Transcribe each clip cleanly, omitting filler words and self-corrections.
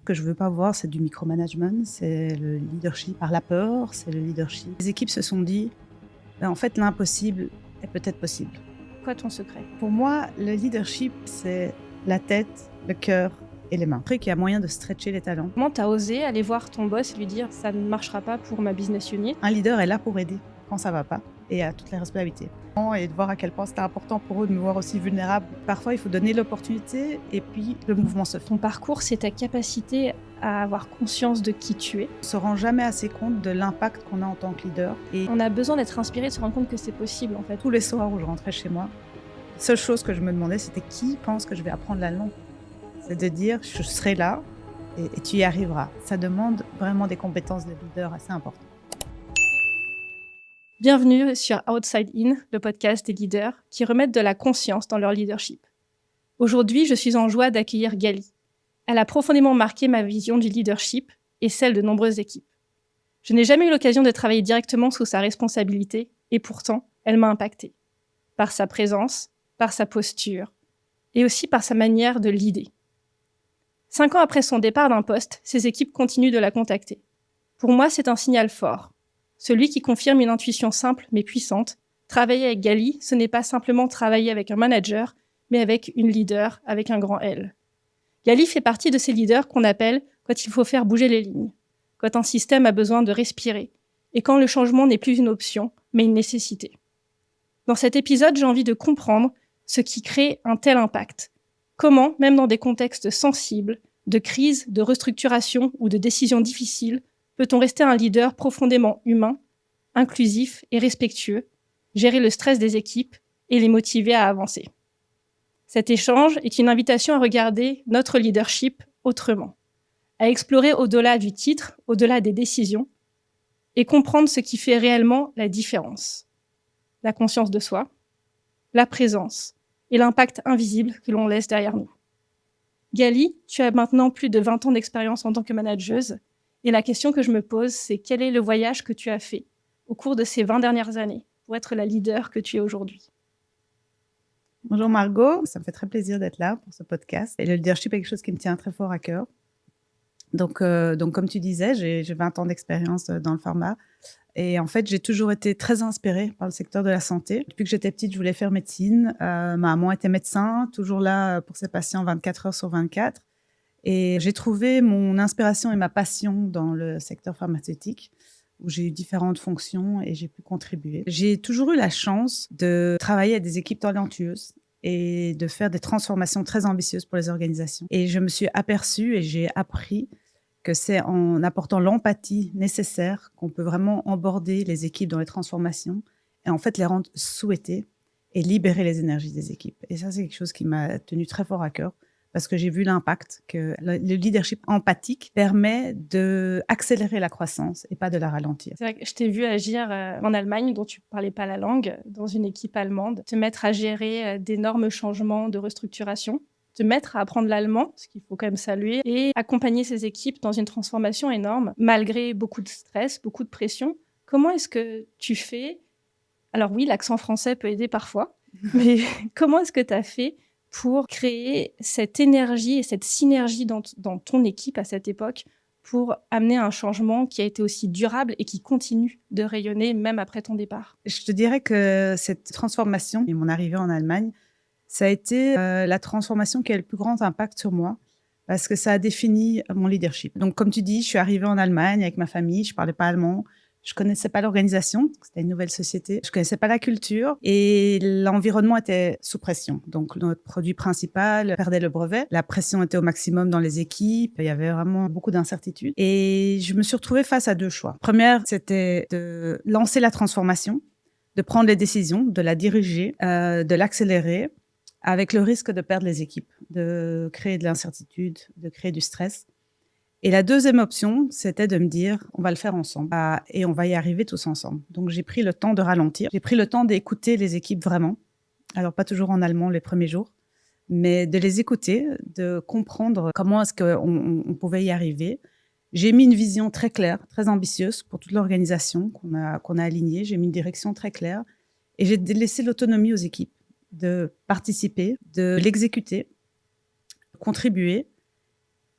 Ce que je veux pas voir, c'est du micromanagement, c'est le leadership par la peur, c'est le leadership. Les équipes se sont dit, en fait, l'impossible est peut-être possible. Quoi ton secret? Pour moi, le leadership, c'est la tête, le cœur et les mains. Après, qu'il y a moyen de stretcher les talents. Comment t'as osé aller voir ton boss et lui dire ça ne marchera pas pour ma business unit? Un leader est là pour aider quand ça va pas et à toutes les responsabilités. Et de voir à quel point c'était important pour eux de me voir aussi vulnérable. Parfois, il faut donner l'opportunité et puis le mouvement se fait. Ton parcours, c'est ta capacité à avoir conscience de qui tu es. On se rend jamais assez compte de l'impact qu'on a en tant que leader. Et On a besoin d'être inspiré, de se rendre compte que c'est possible en fait. tous les soirs où je rentrais chez moi, la seule chose que je me demandais, c'était qui pense que je vais apprendre l'allemand. C'est de dire, je serai là et tu y arriveras. Ça demande vraiment des compétences de leader assez importantes. Bienvenue sur Outside In, le podcast des leaders qui remettent de la conscience dans leur leadership. Aujourd'hui, je suis en joie d'accueillir Gali. Elle a profondément marqué ma vision du leadership et celle de nombreuses équipes. Je n'ai jamais eu l'occasion de travailler directement sous sa responsabilité et pourtant, elle m'a impactée. Par sa présence, par sa posture et aussi par sa manière de leader. 5 ans après son départ d'un poste, ses équipes continuent de la contacter. Pour moi, c'est un signal fort. Celui qui confirme une intuition simple mais puissante. Travailler avec Gali, ce n'est pas simplement travailler avec un manager, mais avec une leader, avec un grand L. Gali fait partie de ces leaders qu'on appelle quand il faut faire bouger les lignes, quand un système a besoin de respirer, et quand le changement n'est plus une option, mais une nécessité. Dans cet épisode, j'ai envie de comprendre ce qui crée un tel impact. Comment, même dans des contextes sensibles, de crise, de restructuration ou de décisions difficiles, peut-on rester un leader profondément humain, inclusif et respectueux, gérer le stress des équipes et les motiver à avancer. Cet échange est une invitation à regarder notre leadership autrement, à explorer au-delà du titre, au-delà des décisions, et comprendre ce qui fait réellement la différence. La conscience de soi, la présence et l'impact invisible que l'on laisse derrière nous. Gali, tu as maintenant plus de 20 ans d'expérience en tant que manageuse, et la question que je me pose, c'est quel est le voyage que tu as fait au cours de ces 20 dernières années pour être la leader que tu es aujourd'hui? Bonjour Margot, ça me fait très plaisir d'être là pour ce podcast. Et le leadership est quelque chose qui me tient très fort à cœur. Donc comme tu disais, j'ai 20 ans d'expérience dans le pharma. Et en fait, j'ai toujours été très inspirée par le secteur de la santé. Depuis que j'étais petite, je voulais faire médecine. Ma maman était médecin, toujours là pour ses patients 24 heures sur 24. Et j'ai trouvé mon inspiration et ma passion dans le secteur pharmaceutique, où j'ai eu différentes fonctions et j'ai pu contribuer. J'ai toujours eu la chance de travailler avec des équipes talentueuses et de faire des transformations très ambitieuses pour les organisations. Et je me suis aperçue et j'ai appris que c'est en apportant l'empathie nécessaire qu'on peut vraiment emborder les équipes dans les transformations et en fait les rendre souhaitées et libérer les énergies des équipes. Et ça, c'est quelque chose qui m'a tenu très fort à cœur parce que j'ai vu l'impact que le leadership empathique permet d'accélérer la croissance et pas de la ralentir. C'est vrai que je t'ai vu agir en Allemagne, dont tu ne parlais pas la langue, dans une équipe allemande, te mettre à gérer d'énormes changements de restructuration, te mettre à apprendre l'allemand, ce qu'il faut quand même saluer, et accompagner ces équipes dans une transformation énorme, malgré beaucoup de stress, beaucoup de pression. Comment est-ce que tu fais? Alors oui, l'accent français peut aider parfois, mais comment est-ce que tu as fait pour créer cette énergie et cette synergie dans ton équipe à cette époque pour amener un changement qui a été aussi durable et qui continue de rayonner même après ton départ? Je te dirais que cette transformation et mon arrivée en Allemagne, ça a été la transformation qui a le plus grand impact sur moi parce que ça a défini mon leadership. Donc, comme tu dis, je suis arrivée en Allemagne avec ma famille, je parlais pas allemand, je connaissais pas l'organisation, c'était une nouvelle société, je connaissais pas la culture et l'environnement était sous pression. Donc, notre produit principal perdait le brevet, la pression était au maximum dans les équipes, il y avait vraiment beaucoup d'incertitudes et je me suis retrouvée face à deux choix. Première, c'était de lancer la transformation, de prendre les décisions, de la diriger, de l'accélérer, avec le risque de perdre les équipes, de créer de l'incertitude, de créer du stress. Et la deuxième option, c'était de me dire, on va le faire ensemble et on va y arriver tous ensemble. Donc, j'ai pris le temps de ralentir. J'ai pris le temps d'écouter les équipes vraiment. Alors, pas toujours en allemand les premiers jours, mais de les écouter, de comprendre comment est-ce qu'on pouvait y arriver. J'ai mis une vision très claire, très ambitieuse pour toute l'organisation qu'on a alignée. J'ai mis une direction très claire et j'ai laissé l'autonomie aux équipes de participer, de l'exécuter, de contribuer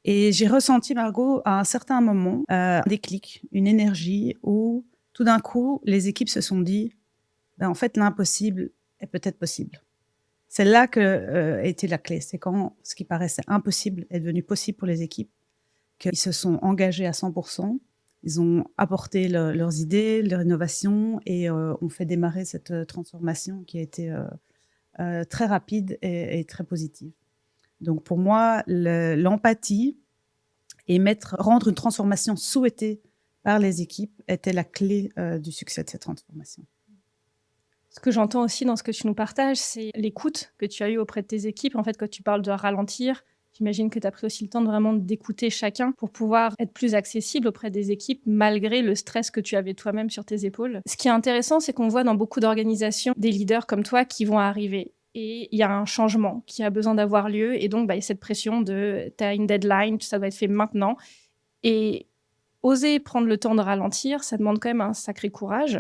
Et j'ai ressenti, Margot, à un certain moment, un déclic, une énergie où tout d'un coup, les équipes se sont dit, ben, en fait, l'impossible est peut-être possible. C'est là que était la clé. C'est quand ce qui paraissait impossible est devenu possible pour les équipes, qu'ils se sont engagés à 100%. Ils ont apporté leurs idées, leurs innovations et ont fait démarrer cette transformation qui a été très rapide et très positive. Donc pour moi, l'empathie et rendre une transformation souhaitée par les équipes était la clé du succès de cette transformation. Ce que j'entends aussi dans ce que tu nous partages, c'est l'écoute que tu as eue auprès de tes équipes. En fait, quand tu parles de ralentir, j'imagine que tu as pris aussi le temps de vraiment d'écouter chacun pour pouvoir être plus accessible auprès des équipes malgré le stress que tu avais toi-même sur tes épaules. Ce qui est intéressant, c'est qu'on voit dans beaucoup d'organisations des leaders comme toi qui vont arriver. Et il y a un changement qui a besoin d'avoir lieu. Et donc, il y a cette pression de tu as une deadline, ça doit être fait maintenant. Et oser prendre le temps de ralentir, ça demande quand même un sacré courage.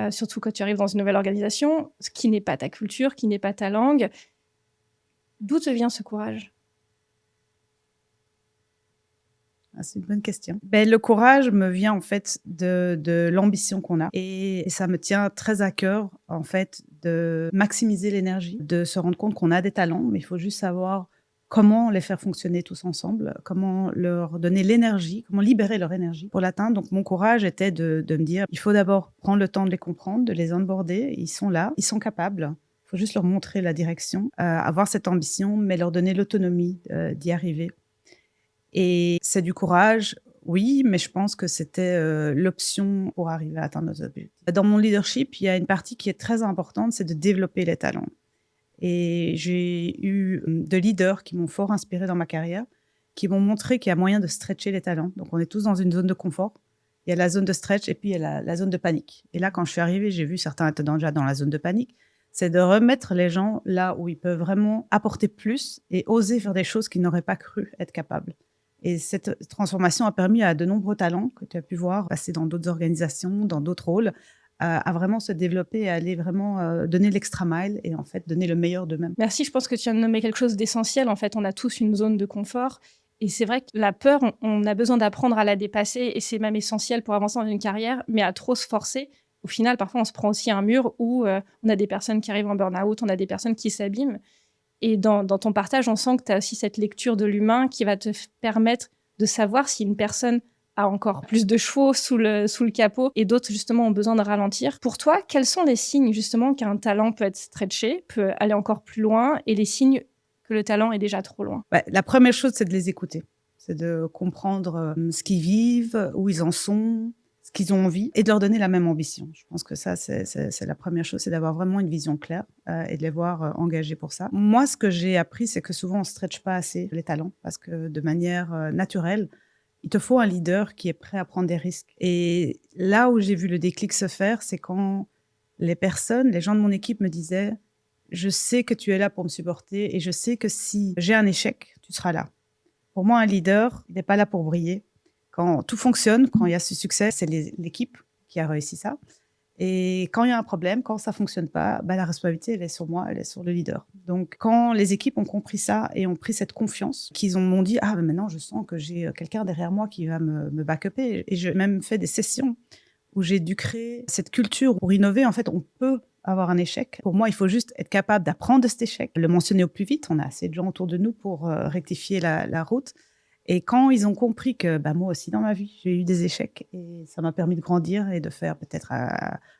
Surtout quand tu arrives dans une nouvelle organisation, ce qui n'est pas ta culture, qui n'est pas ta langue. D'où te vient ce courage ? C'est une bonne question. Le courage me vient en fait de l'ambition qu'on a et ça me tient très à cœur en fait de maximiser l'énergie, de se rendre compte qu'on a des talents, mais il faut juste savoir comment les faire fonctionner tous ensemble, comment leur donner l'énergie, comment libérer leur énergie pour l'atteindre. Donc mon courage était de me dire, il faut d'abord prendre le temps de les comprendre, de les onboarder, ils sont là, ils sont capables. Il faut juste leur montrer la direction, avoir cette ambition, mais leur donner l'autonomie d'y arriver. Et c'est du courage, oui, mais je pense que c'était l'option pour arriver à atteindre nos objectifs. Dans mon leadership, il y a une partie qui est très importante, c'est de développer les talents. Et j'ai eu de leaders qui m'ont fort inspiré dans ma carrière, qui m'ont montré qu'il y a moyen de stretcher les talents. Donc, on est tous dans une zone de confort. Il y a la zone de stretch et puis il y a la zone de panique. Et là, quand je suis arrivée, j'ai vu certains étaient déjà dans la zone de panique. C'est de remettre les gens là où ils peuvent vraiment apporter plus et oser faire des choses qu'ils n'auraient pas cru être capables. Et cette transformation a permis à de nombreux talents que tu as pu voir passer dans d'autres organisations, dans d'autres rôles, à vraiment se développer et aller vraiment donner l'extra mile et en fait donner le meilleur d'eux-mêmes. Merci, je pense que tu viens de nommer quelque chose d'essentiel. En fait, on a tous une zone de confort. Et c'est vrai que la peur, on a besoin d'apprendre à la dépasser et c'est même essentiel pour avancer dans une carrière, mais à trop se forcer, au final, parfois, on se prend aussi un mur où on a des personnes qui arrivent en burn-out, on a des personnes qui s'abîment. Et dans ton partage, on sent que tu as aussi cette lecture de l'humain qui va te permettre de savoir si une personne a encore plus de chevaux sous le capot et d'autres, justement, ont besoin de ralentir. Pour toi, quels sont les signes, justement, qu'un talent peut être stretché, peut aller encore plus loin et les signes que le talent est déjà trop loin ? La première chose, c'est de les écouter. C'est de comprendre ce qu'ils vivent, où ils en sont, ce qu'ils ont envie et de leur donner la même ambition. Je pense que ça, c'est la première chose, c'est d'avoir vraiment une vision claire et de les voir engagés pour ça. Moi, ce que j'ai appris, c'est que souvent, on ne stretch pas assez les talents parce que de manière naturelle, il te faut un leader qui est prêt à prendre des risques. Et là où j'ai vu le déclic se faire, c'est quand les gens de mon équipe me disaient « Je sais que tu es là pour me supporter et je sais que si j'ai un échec, tu seras là. » Pour moi, un leader, il n'est pas là pour briller. Quand tout fonctionne, quand il y a ce succès, c'est l'équipe qui a réussi ça. Et quand il y a un problème, quand ça ne fonctionne pas, la responsabilité, elle est sur moi, elle est sur le leader. Donc, quand les équipes ont compris ça et ont pris cette confiance, qu'ils m'ont dit « Ah, maintenant, je sens que j'ai quelqu'un derrière moi qui va me back-upper. » Et j'ai même fait des sessions où j'ai dû créer cette culture pour innover. En fait, on peut avoir un échec. Pour moi, il faut juste être capable d'apprendre de cet échec, le mentionner au plus vite. On a assez de gens autour de nous pour rectifier la route. Et quand ils ont compris que moi aussi dans ma vie, j'ai eu des échecs et ça m'a permis de grandir et de faire peut-être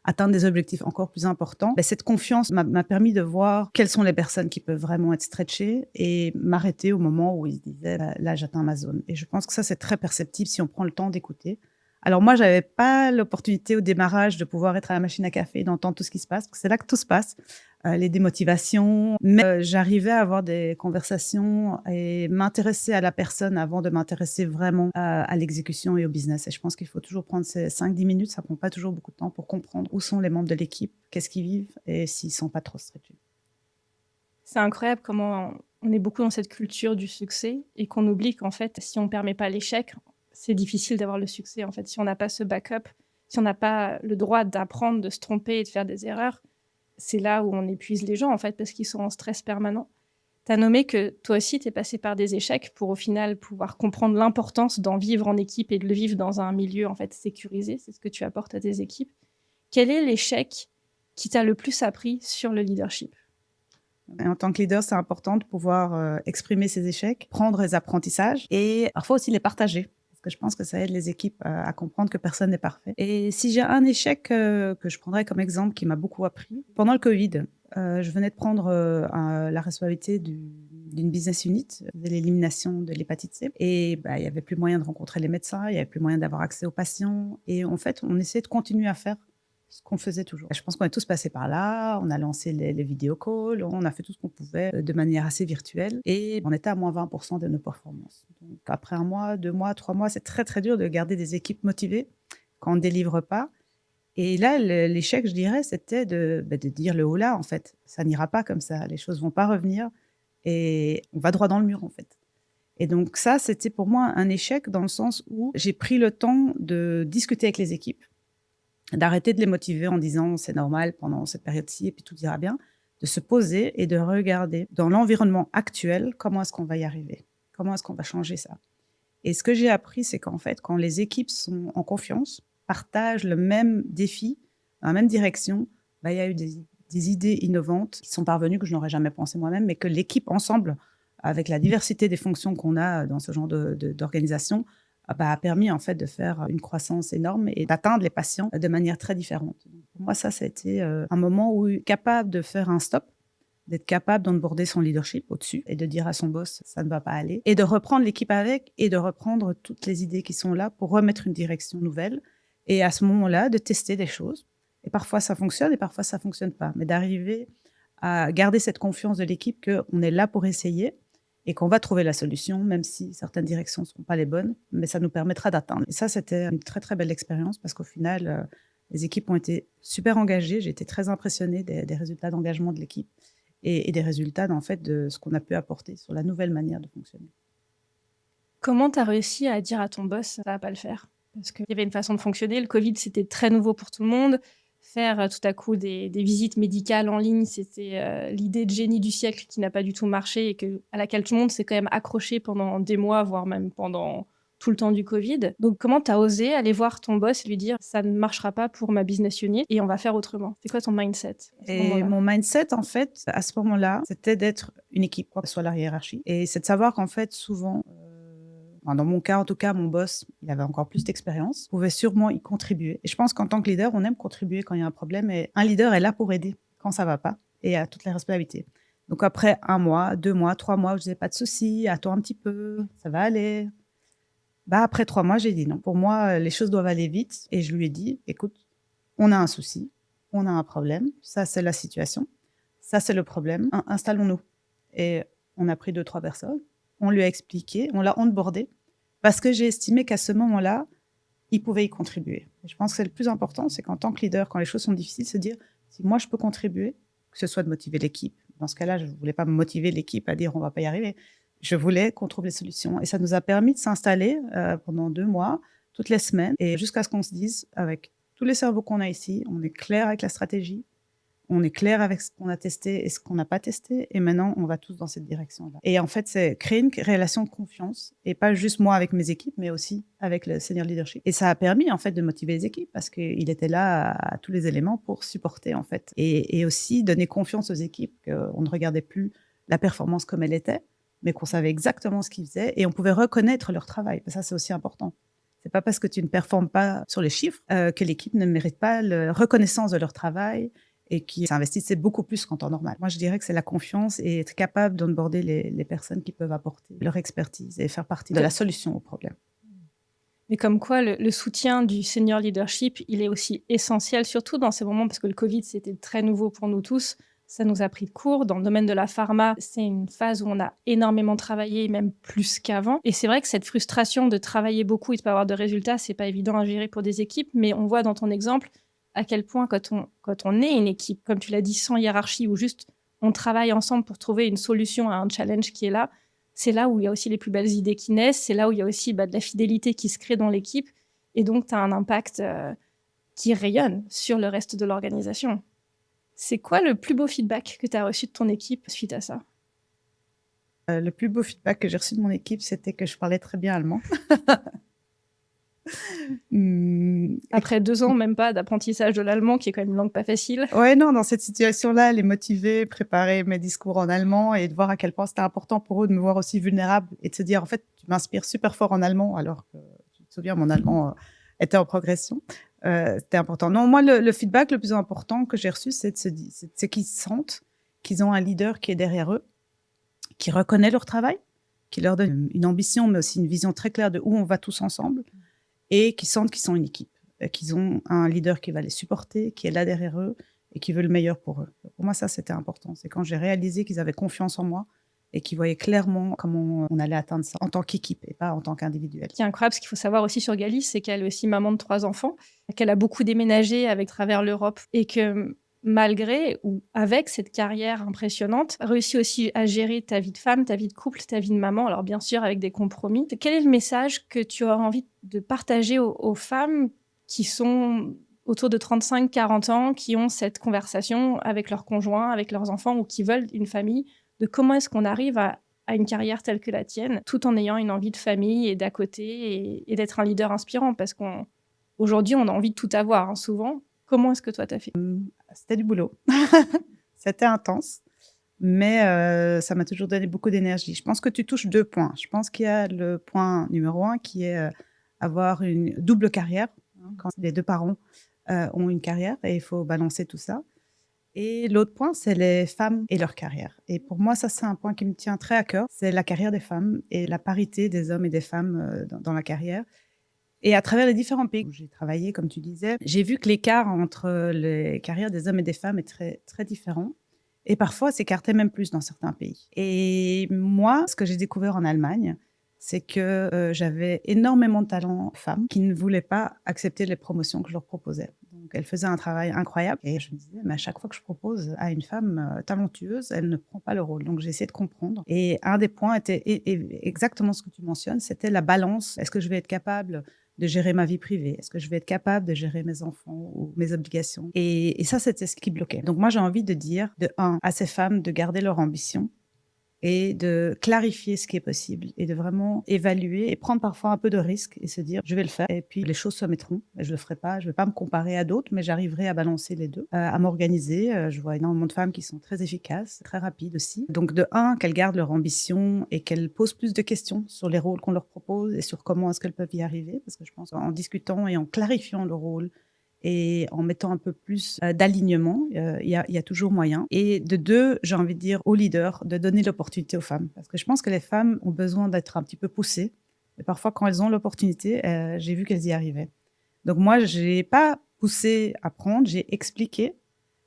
atteindre des objectifs encore plus importants, cette confiance m'a permis de voir quelles sont les personnes qui peuvent vraiment être stretchées et m'arrêter au moment où ils se disaient là, j'atteins ma zone. Et je pense que ça, c'est très perceptible si on prend le temps d'écouter. Alors moi, j'avais pas l'opportunité au démarrage de pouvoir être à la machine à café et d'entendre tout ce qui se passe, parce que c'est là que tout se passe, les démotivations. Mais j'arrivais à avoir des conversations et m'intéresser à la personne avant de m'intéresser vraiment à l'exécution et au business. Et je pense qu'il faut toujours prendre ces 5-10 minutes, ça prend pas toujours beaucoup de temps pour comprendre où sont les membres de l'équipe, qu'est-ce qu'ils vivent et s'ils sont pas trop stretchés. C'est incroyable comment on est beaucoup dans cette culture du succès et qu'on oublie qu'en fait, si on permet pas l'échec, c'est difficile d'avoir le succès. En fait, si on n'a pas ce backup, si on n'a pas le droit d'apprendre, de se tromper et de faire des erreurs, c'est là où on épuise les gens, en fait, parce qu'ils sont en stress permanent. Tu as nommé que toi aussi, tu es passé par des échecs pour au final pouvoir comprendre l'importance d'en vivre en équipe et de le vivre dans un milieu en fait sécurisé. C'est ce que tu apportes à tes équipes. Quel est l'échec qui t'a le plus appris sur le leadership? Et en tant que leader, c'est important de pouvoir exprimer ses échecs, prendre les apprentissages et parfois aussi les partager. Parce que je pense que ça aide les équipes à comprendre que personne n'est parfait. Et si j'ai un échec que je prendrais comme exemple qui m'a beaucoup appris, pendant le Covid, je venais de prendre la responsabilité d'une business unit, de l'élimination de l'hépatite C. Et il n'y avait plus moyen de rencontrer les médecins, il n'y avait plus moyen d'avoir accès aux patients. Et en fait, on essayait de continuer à faire ce qu'on faisait toujours. Je pense qu'on est tous passés par là, on a lancé les vidéo calls, on a fait tout ce qu'on pouvait de manière assez virtuelle et on était à moins 20% de nos performances. Donc après 1 mois, 2 mois, 3 mois, c'est très très dur de garder des équipes motivées quand on ne délivre pas. Et là, l'échec, je dirais, c'était de dire le haut là, en fait. Ça n'ira pas comme ça, les choses vont pas revenir et on va droit dans le mur, en fait. Et donc ça, c'était pour moi un échec dans le sens où j'ai pris le temps de discuter avec les équipes, d'arrêter de les motiver en disant c'est normal pendant cette période-ci et puis tout ira bien, de se poser et de regarder dans l'environnement actuel comment est-ce qu'on va y arriver, comment est-ce qu'on va changer ça. Et ce que j'ai appris, c'est qu'en fait, quand les équipes sont en confiance, partagent le même défi, la même direction, il y a eu des idées innovantes qui sont parvenues que je n'aurais jamais pensé moi-même, mais que l'équipe ensemble, avec la diversité des fonctions qu'on a dans ce genre d'organisation, a permis en fait de faire une croissance énorme et d'atteindre les patients de manière très différente. Donc, pour moi, ça a été un moment où capable de faire un stop, d'être capable d'onboarder son leadership au-dessus et de dire à son boss ça ne va pas aller et de reprendre l'équipe avec et de reprendre toutes les idées qui sont là pour remettre une direction nouvelle et à ce moment-là de tester des choses. Et parfois ça fonctionne et parfois ça fonctionne pas, mais d'arriver à garder cette confiance de l'équipe qu'on est là pour essayer et qu'on va trouver la solution, même si certaines directions ne seront pas les bonnes, mais ça nous permettra d'atteindre. Et ça, c'était une très, très belle expérience parce qu'au final, les équipes ont été super engagées. J'ai été très impressionnée des résultats d'engagement de l'équipe et des résultats, en fait, de ce qu'on a pu apporter sur la nouvelle manière de fonctionner. Comment tu as réussi à dire à ton boss ça va pas le faire? Parce qu'il y avait une façon de fonctionner. Le Covid, c'était très nouveau pour tout le monde. Faire tout à coup des visites médicales en ligne, c'était l'idée de génie du siècle qui n'a pas du tout marché et à laquelle tout le monde s'est quand même accroché pendant des mois, voire même pendant tout le temps du Covid. Donc, comment tu as osé aller voir ton boss et lui dire ça ne marchera pas pour ma business unit et on va faire autrement? C'est quoi ton mindset à ce Et moment-là? mon mindset, en fait, à ce moment-là, c'était d'être une équipe, quoi que soit la hiérarchie. Et c'est de savoir qu'en fait, souvent, dans mon cas, en tout cas, mon boss, il avait encore plus d'expérience, pouvait sûrement y contribuer. Et je pense qu'en tant que leader, on aime contribuer quand il y a un problème. Et un leader est là pour aider quand ça va pas et à toutes les responsabilités. Donc après 1 mois, 2 mois, 3 mois, je disais pas de souci, attends un petit peu, ça va aller. Après 3 mois, j'ai dit non. Pour moi, les choses doivent aller vite. Et je lui ai dit, écoute, on a un souci, on a un problème, ça c'est la situation, ça c'est le problème, installons-nous. Et on a pris 2-3 personnes, on lui a expliqué, on l'a onboardé, parce que j'ai estimé qu'à ce moment-là, il pouvait y contribuer. Et je pense que c'est le plus important, c'est qu'en tant que leader, quand les choses sont difficiles, se dire, si moi je peux contribuer, que ce soit de motiver l'équipe. Dans ce cas-là, je ne voulais pas motiver l'équipe à dire on ne va pas y arriver. Je voulais qu'on trouve les solutions. Et ça nous a permis de s'installer pendant 2 mois, toutes les semaines, et jusqu'à ce qu'on se dise, avec tous les cerveaux qu'on a ici, on est clair avec la stratégie, on est clair avec ce qu'on a testé et ce qu'on n'a pas testé, et maintenant, on va tous dans cette direction-là. Et en fait, c'est créer une relation de confiance, et pas juste moi avec mes équipes, mais aussi avec le senior leadership. Et ça a permis, en fait, de motiver les équipes, parce qu'il était là à tous les éléments pour supporter, en fait. Et aussi donner confiance aux équipes, qu'on ne regardait plus la performance comme elle était, mais qu'on savait exactement ce qu'ils faisaient, et on pouvait reconnaître leur travail. Ça, c'est aussi important. C'est pas parce que tu ne performes pas sur les chiffres que l'équipe ne mérite pas la reconnaissance de leur travail et qui s'investissaient beaucoup plus qu'en temps normal. Moi, je dirais que c'est la confiance et être capable d'onboarder les personnes qui peuvent apporter leur expertise et faire partie de la solution au problème. Mais comme quoi, le soutien du senior leadership, il est aussi essentiel, surtout dans ces moments, parce que le Covid, c'était très nouveau pour nous tous. Ça nous a pris de court. Dans le domaine de la pharma, c'est une phase où on a énormément travaillé, même plus qu'avant. Et c'est vrai que cette frustration de travailler beaucoup et de ne pas avoir de résultats, c'est pas évident à gérer pour des équipes. Mais on voit dans ton exemple à quel point, quand on est une équipe, comme tu l'as dit, sans hiérarchie, ou juste on travaille ensemble pour trouver une solution à un challenge qui est là, c'est là où il y a aussi les plus belles idées qui naissent, c'est là où il y a aussi de la fidélité qui se crée dans l'équipe. Et donc, tu as un impact qui rayonne sur le reste de l'organisation. C'est quoi le plus beau feedback que tu as reçu de ton équipe suite à ça? Le plus beau feedback que j'ai reçu de mon équipe, c'était que je parlais très bien allemand. Après 2 ans, même pas, d'apprentissage de l'allemand, qui est quand même une langue pas facile. Ouais, non, dans cette situation-là, les motiver, préparer mes discours en allemand et de voir à quel point c'était important pour eux de me voir aussi vulnérable et de se dire, en fait, tu m'inspires super fort en allemand, alors que, tu te souviens, mon allemand était en progression. C'était important. Non, moi, le feedback le plus important que j'ai reçu, c'est qu'ils sentent qu'ils ont un leader qui est derrière eux, qui reconnaît leur travail, qui leur donne une ambition, mais aussi une vision très claire de où on va tous ensemble, et qui sentent qu'ils sont une équipe, qu'ils ont un leader qui va les supporter, qui est là derrière eux et qui veut le meilleur pour eux. Pour moi, ça, c'était important. C'est quand j'ai réalisé qu'ils avaient confiance en moi et qu'ils voyaient clairement comment on allait atteindre ça en tant qu'équipe et pas en tant qu'individuel. Ce qui est incroyable, ce qu'il faut savoir aussi sur Galie, c'est qu'elle est aussi maman de 3 enfants, qu'elle a beaucoup déménagé avec travers l'Europe et que malgré ou avec cette carrière impressionnante, réussit aussi à gérer ta vie de femme, ta vie de couple, ta vie de maman, alors bien sûr avec des compromis. Quel est le message que tu auras envie de partager aux femmes qui sont autour de 35-40 ans, qui ont cette conversation avec leurs conjoints, avec leurs enfants ou qui veulent une famille, de comment est-ce qu'on arrive à une carrière telle que la tienne, tout en ayant une envie de famille et d'à côté et d'être un leader inspirant, parce qu'aujourd'hui, on a envie de tout avoir, hein, souvent. Comment est-ce que toi, t'as fait? C'était du boulot. C'était intense, mais ça m'a toujours donné beaucoup d'énergie. Je pense que tu touches 2 points. Je pense qu'il y a le point numéro 1 qui est avoir une double carrière, hein, quand les 2 parents ont une carrière et il faut balancer tout ça. Et l'autre point, c'est les femmes et leur carrière. Et pour moi, ça, c'est un point qui me tient très à cœur. C'est la carrière des femmes et la parité des hommes et des femmes dans la carrière. Et à travers les différents pays où j'ai travaillé, comme tu disais, j'ai vu que l'écart entre les carrières des hommes et des femmes est très, très différent. Et parfois, s'écartait même plus dans certains pays. Et moi, ce que j'ai découvert en Allemagne, c'est que j'avais énormément de talents femmes qui ne voulaient pas accepter les promotions que je leur proposais. Donc, elles faisaient un travail incroyable. Et je me disais, mais à chaque fois que je propose à une femme talentueuse, elle ne prend pas le rôle. Donc, j'ai essayé de comprendre. Et un des points était exactement ce que tu mentionnes, c'était la balance. Est-ce que je vais être capable de gérer ma vie privée? Est-ce que je vais être capable de gérer mes enfants ou mes obligations? Et ça, c'était ce qui bloquait. Donc moi, j'ai envie de dire, de un, à ces femmes de garder leur ambition et de clarifier ce qui est possible et de vraiment évaluer et prendre parfois un peu de risque et se dire, je vais le faire et puis les choses se mettront. Et je le ferai pas, je vais pas me comparer à d'autres, mais j'arriverai à balancer les deux, à m'organiser. Je vois énormément de femmes qui sont très efficaces, très rapides aussi. Donc de un, qu'elles gardent leur ambition et qu'elles posent plus de questions sur les rôles qu'on leur propose et sur comment est-ce qu'elles peuvent y arriver. Parce que je pense qu'en discutant et en clarifiant le rôle, et en mettant un peu plus d'alignement, il y a toujours moyen. Et de deux, j'ai envie de dire aux leaders de donner l'opportunité aux femmes. Parce que je pense que les femmes ont besoin d'être un petit peu poussées. Et parfois, quand elles ont l'opportunité, j'ai vu qu'elles y arrivaient. Donc moi, je n'ai pas poussé à prendre, j'ai expliqué.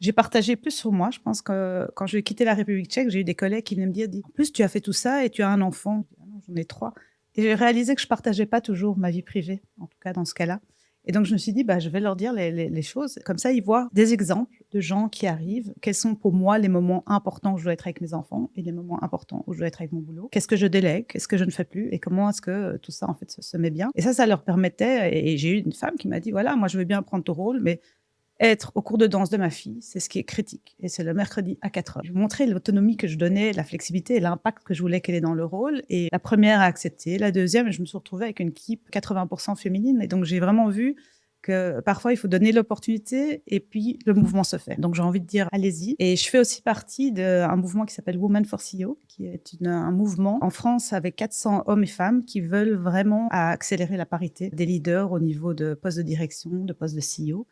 J'ai partagé plus sur moi. Je pense que quand j'ai quitté la République tchèque, j'ai eu des collègues qui venaient me dire, en plus, tu as fait tout ça et tu as un enfant. Je dis, ah non, j'en ai 3. Et j'ai réalisé que je partageais pas toujours ma vie privée, en tout cas dans ce cas-là. Et donc, je me suis dit, je vais leur dire les choses. Comme ça, ils voient des exemples de gens qui arrivent. Quels sont pour moi les moments importants où je dois être avec mes enfants et les moments importants où je dois être avec mon boulot? Qu'est-ce que je délègue? Qu'est-ce que je ne fais plus? Et comment est-ce que tout ça, en fait, se met bien? Et ça leur permettait. Et j'ai eu une femme qui m'a dit, voilà, moi, je veux bien prendre ton rôle, mais être au cours de danse de ma fille, c'est ce qui est critique. Et c'est le mercredi à 4 heures. Je montrais l'autonomie que je donnais, la flexibilité et l'impact que je voulais qu'elle ait dans le rôle. Et la première a accepté. La deuxième, je me suis retrouvée avec une équipe 80% féminine. Et donc, j'ai vraiment vu que parfois, il faut donner l'opportunité et puis le mouvement se fait. Donc, j'ai envie de dire, allez-y. Et je fais aussi partie d'un mouvement qui s'appelle Women for CEO, qui est un mouvement en France avec 400 hommes et femmes qui veulent vraiment accélérer la parité des leaders au niveau de postes de direction, de postes de CEO.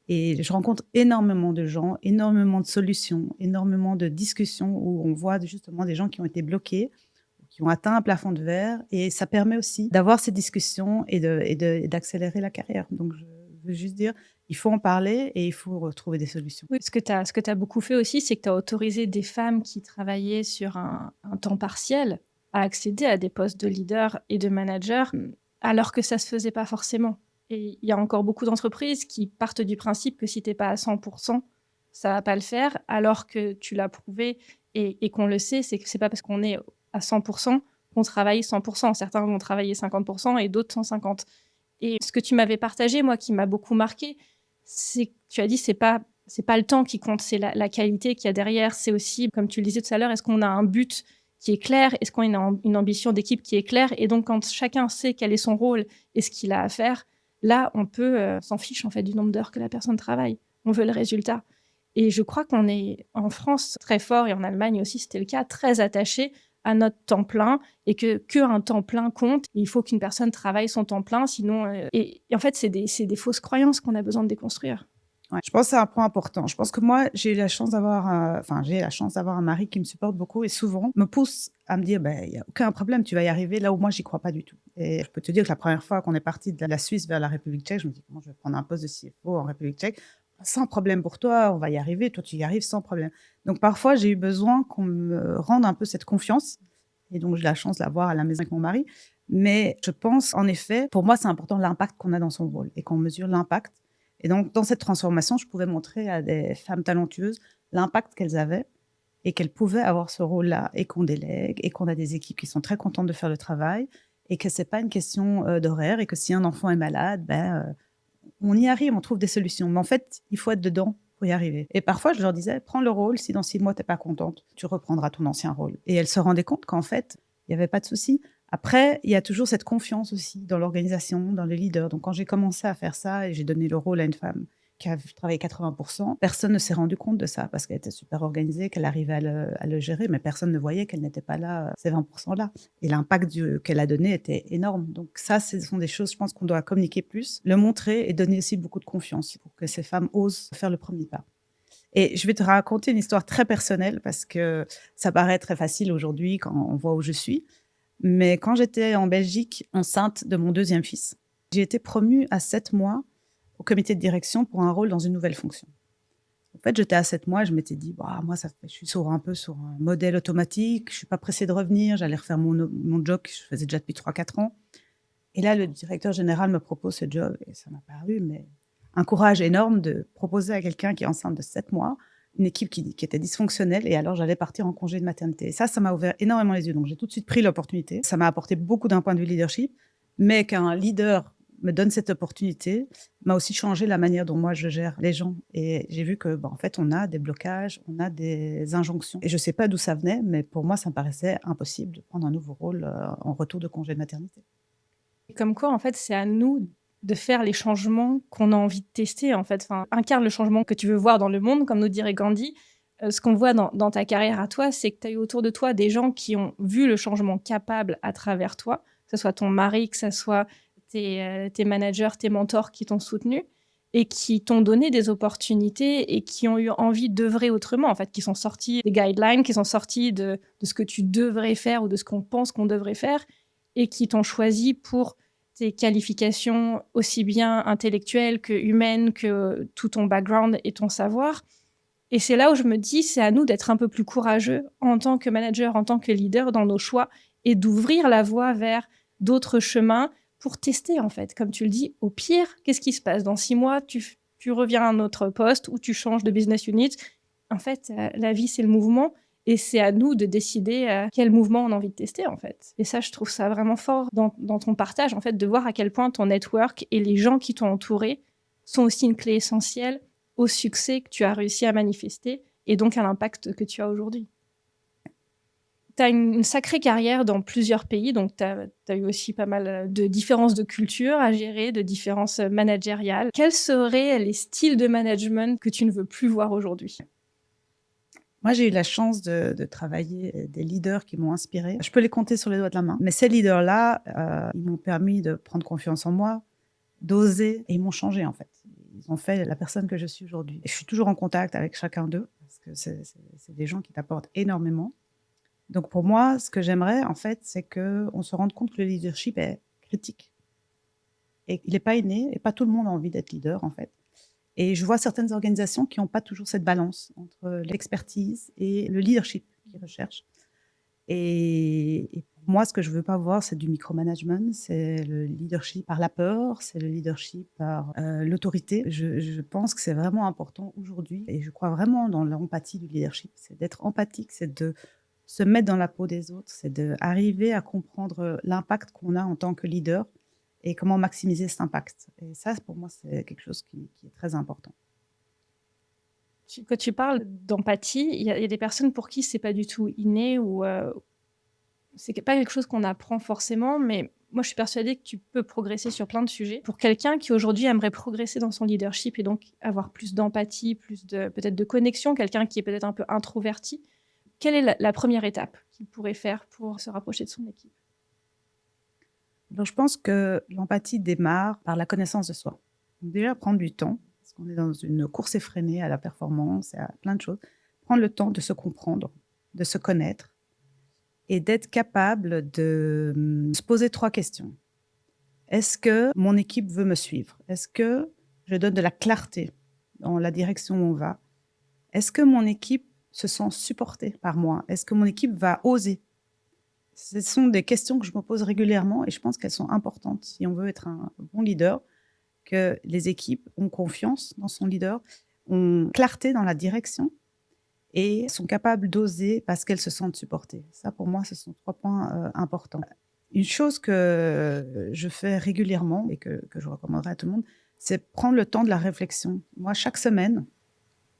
Et je rencontre énormément de gens, énormément de solutions, énormément de discussions où on voit justement des gens qui ont été bloqués, qui ont atteint un plafond de verre. Et ça permet aussi d'avoir ces discussions et d'accélérer la carrière. Donc, je veux juste dire, il faut en parler et il faut retrouver des solutions. Oui, ce que tu as beaucoup fait aussi, c'est que tu as autorisé des femmes qui travaillaient sur un temps partiel à accéder à des postes de leader et de manager, alors que ça ne se faisait pas forcément. Et il y a encore beaucoup d'entreprises qui partent du principe que si tu n'es pas à 100%, ça ne va pas le faire, alors que tu l'as prouvé et qu'on le sait, c'est que ce n'est pas parce qu'on est à 100% qu'on travaille 100%. Certains vont travailler 50% et d'autres 150%. Et ce que tu m'avais partagé, moi, qui m'a beaucoup marqué, c'est que tu as dit c'est pas le temps qui compte, c'est la qualité qu'il y a derrière. C'est aussi, comme tu le disais tout à l'heure, est-ce qu'on a un but qui est clair? Est-ce qu'on a une ambition d'équipe qui est claire? Et donc, quand chacun sait quel est son rôle et ce qu'il a à faire, là, on peut s'en fiche en fait du nombre d'heures que la personne travaille. On veut le résultat. Et je crois qu'on est en France très fort, et en Allemagne aussi, c'était le cas, très attaché à notre temps plein, et qu'un temps plein compte. Il faut qu'une personne travaille son temps plein, sinon... et en fait, c'est des fausses croyances qu'on a besoin de déconstruire. Ouais, je pense que c'est un point important. Je pense que moi, j'ai la chance d'avoir un mari qui me supporte beaucoup et souvent me pousse à me dire, il n'y a aucun problème, tu vas y arriver, là où moi, j'y crois pas du tout. Et je peux te dire que la première fois qu'on est parti de la Suisse vers la République tchèque, je me dis, comment je vais prendre un poste de CFO en République tchèque? Sans problème pour toi, on va y arriver, toi, tu y arrives sans problème. Donc, parfois, j'ai eu besoin qu'on me rende un peu cette confiance. Et donc, j'ai la chance de l'avoir à la maison avec mon mari. Mais je pense, en effet, pour moi, c'est important l'impact qu'on a dans son rôle et qu'on mesure l'impact. Et donc, dans cette transformation, je pouvais montrer à des femmes talentueuses l'impact qu'elles avaient et qu'elles pouvaient avoir ce rôle-là et qu'on délègue et qu'on a des équipes qui sont très contentes de faire le travail et que c'est pas une question d'horaire et que si un enfant est malade, on y arrive, on trouve des solutions. Mais en fait, il faut être dedans pour y arriver. Et parfois, je leur disais, prends le rôle, si dans 6 mois, tu n'es pas contente, tu reprendras ton ancien rôle. Et elles se rendaient compte qu'en fait, il n'y avait pas de souci. Après, il y a toujours cette confiance aussi dans l'organisation, dans les leaders. Donc, quand j'ai commencé à faire ça et j'ai donné le rôle à une femme qui a travaillé 80%, personne ne s'est rendu compte de ça parce qu'elle était super organisée, qu'elle arrivait à le gérer, mais personne ne voyait qu'elle n'était pas là, ces 20%-là. Et l'impact qu'elle a donné était énorme. Donc ça, ce sont des choses, je pense, qu'on doit communiquer plus, le montrer et donner aussi beaucoup de confiance pour que ces femmes osent faire le premier pas. Et je vais te raconter une histoire très personnelle parce que ça paraît très facile aujourd'hui quand on voit où je suis. Mais quand j'étais en Belgique, enceinte de mon 2e fils, j'ai été promue à 7 mois au comité de direction pour un rôle dans une nouvelle fonction. En fait, j'étais à 7 mois et je m'étais dit, moi, je suis un peu sur un modèle automatique, je ne suis pas pressée de revenir, j'allais refaire mon job que je faisais déjà depuis 3-4 ans. Et là, le directeur général me propose ce job et ça m'a paru un courage énorme de proposer à quelqu'un qui est enceinte de 7 mois, une équipe qui était dysfonctionnelle, et alors j'allais partir en congé de maternité. Et ça m'a ouvert énormément les yeux. Donc, j'ai tout de suite pris l'opportunité. Ça m'a apporté beaucoup d'un point de vue leadership, mais qu'un leader me donne cette opportunité m'a aussi changé la manière dont moi je gère les gens. Et j'ai vu que, en fait, on a des blocages, on a des injonctions. Et je ne sais pas d'où ça venait, mais pour moi, ça me paraissait impossible de prendre un nouveau rôle en retour de congé de maternité. Comme quoi, en fait, c'est à nous de faire les changements qu'on a envie de tester, en fait. Enfin, incarne le changement que tu veux voir dans le monde, comme nous dirait Gandhi. Ce qu'on voit dans ta carrière à toi, c'est que tu as eu autour de toi des gens qui ont vu le changement capable à travers toi, que ce soit ton mari, que ce soit tes managers, tes mentors qui t'ont soutenu et qui t'ont donné des opportunités et qui ont eu envie d'œuvrer autrement, en fait, qui sont sortis des guidelines, qui sont sortis de ce que tu devrais faire ou de ce qu'on pense qu'on devrait faire et qui t'ont choisi pour tes qualifications aussi bien intellectuelles que humaines, que tout ton background et ton savoir. Et c'est là où je me dis, c'est à nous d'être un peu plus courageux en tant que manager, en tant que leader dans nos choix et d'ouvrir la voie vers d'autres chemins pour tester, en fait. Comme tu le dis, au pire, qu'est-ce qui se passe? Dans 6 mois, tu reviens à un autre poste ou tu changes de business unit. En fait, la vie, c'est le mouvement. Et c'est à nous de décider quel mouvement on a envie de tester, en fait. Et ça, je trouve ça vraiment fort dans ton partage, en fait, de voir à quel point ton network et les gens qui t'ont entouré sont aussi une clé essentielle au succès que tu as réussi à manifester et donc à l'impact que tu as aujourd'hui. Tu as une sacrée carrière dans plusieurs pays, donc tu as eu aussi pas mal de différences de culture à gérer, de différences managériales. Quels seraient les styles de management que tu ne veux plus voir aujourd'hui ? Moi, j'ai eu la chance de travailler des leaders qui m'ont inspirée. Je peux les compter sur les doigts de la main. Mais ces leaders-là, ils m'ont permis de prendre confiance en moi, d'oser, et ils m'ont changé, en fait. Ils ont fait la personne que je suis aujourd'hui. Et je suis toujours en contact avec chacun d'eux, parce que c'est des gens qui t'apportent énormément. Donc, pour moi, ce que j'aimerais, en fait, c'est qu'on se rende compte que le leadership est critique. Et il n'est pas inné, et pas tout le monde a envie d'être leader, en fait. Et je vois certaines organisations qui n'ont pas toujours cette balance entre l'expertise et le leadership qu'ils recherchent. Et pour moi, ce que je ne veux pas voir, c'est du micromanagement, c'est le leadership par la peur, c'est le leadership par l'autorité. Je pense que c'est vraiment important aujourd'hui, et je crois vraiment dans l'empathie du leadership. C'est d'être empathique, c'est de se mettre dans la peau des autres, c'est d'arriver à comprendre l'impact qu'on a en tant que leader et comment maximiser cet impact. Et ça, pour moi, c'est quelque chose qui est très important. Quand tu parles d'empathie, il y a des personnes pour qui c'est pas du tout inné ou c'est pas quelque chose qu'on apprend forcément, mais moi, je suis persuadée que tu peux progresser sur plein de sujets. Pour quelqu'un qui aujourd'hui aimerait progresser dans son leadership et donc avoir plus d'empathie, peut-être de connexion, quelqu'un qui est peut-être un peu introverti, quelle est la première étape qu'il pourrait faire pour se rapprocher de son équipe? Donc, je pense que l'empathie démarre par la connaissance de soi. Donc, déjà, prendre du temps, parce qu'on est dans une course effrénée à la performance et à plein de choses. Prendre le temps de se comprendre, de se connaître et d'être capable de se poser 3 questions. Est-ce que mon équipe veut me suivre? Est-ce que je donne de la clarté dans la direction où on va? Est-ce que mon équipe se sent supportée par moi? Est-ce que mon équipe va oser? Ce sont des questions que je me pose régulièrement et je pense qu'elles sont importantes si on veut être un bon leader, que les équipes ont confiance dans son leader, ont clarté dans la direction et sont capables d'oser parce qu'elles se sentent supportées. Ça, pour moi, ce sont 3 points importants. Une chose que je fais régulièrement et que je recommanderais à tout le monde, c'est prendre le temps de la réflexion. Moi, chaque semaine,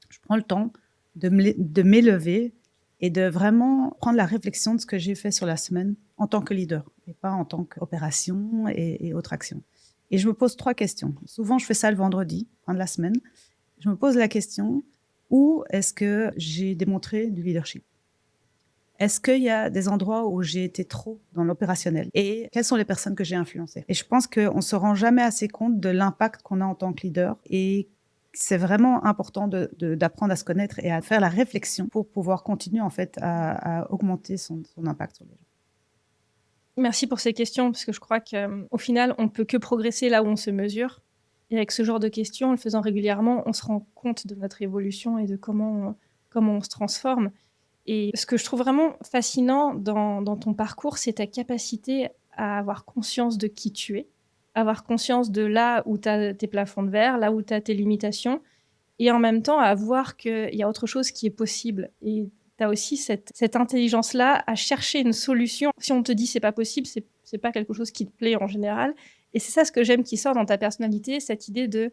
je prends le temps de m'élever et de vraiment prendre la réflexion de ce que j'ai fait sur la semaine en tant que leader et pas en tant qu'opération et autre action. Et je me pose 3 questions. Souvent, je fais ça le vendredi, fin de la semaine. Je me pose la question, où est-ce que j'ai démontré du leadership? Est-ce qu'il y a des endroits où j'ai été trop dans l'opérationnel? Et quelles sont les personnes que j'ai influencées? Et je pense qu'on ne se rend jamais assez compte de l'impact qu'on a en tant que leader. Et c'est vraiment important d'apprendre à se connaître et à faire la réflexion pour pouvoir continuer en fait à augmenter son impact sur les gens. Merci pour ces questions, parce que je crois qu'au final, on peut que progresser là où on se mesure. Et avec ce genre de questions, en le faisant régulièrement, on se rend compte de notre évolution et de comment on se transforme. Et ce que je trouve vraiment fascinant dans ton parcours, c'est ta capacité à avoir conscience de qui tu es, avoir conscience de là où tu as tes plafonds de verre, là où tu as tes limitations, et en même temps à voir qu'il y a autre chose qui est possible. Et tu as aussi cette intelligence-là à chercher une solution. Si on te dit c'est pas possible, c'est pas quelque chose qui te plaît en général. Et c'est ça ce que j'aime qui sort dans ta personnalité, cette idée de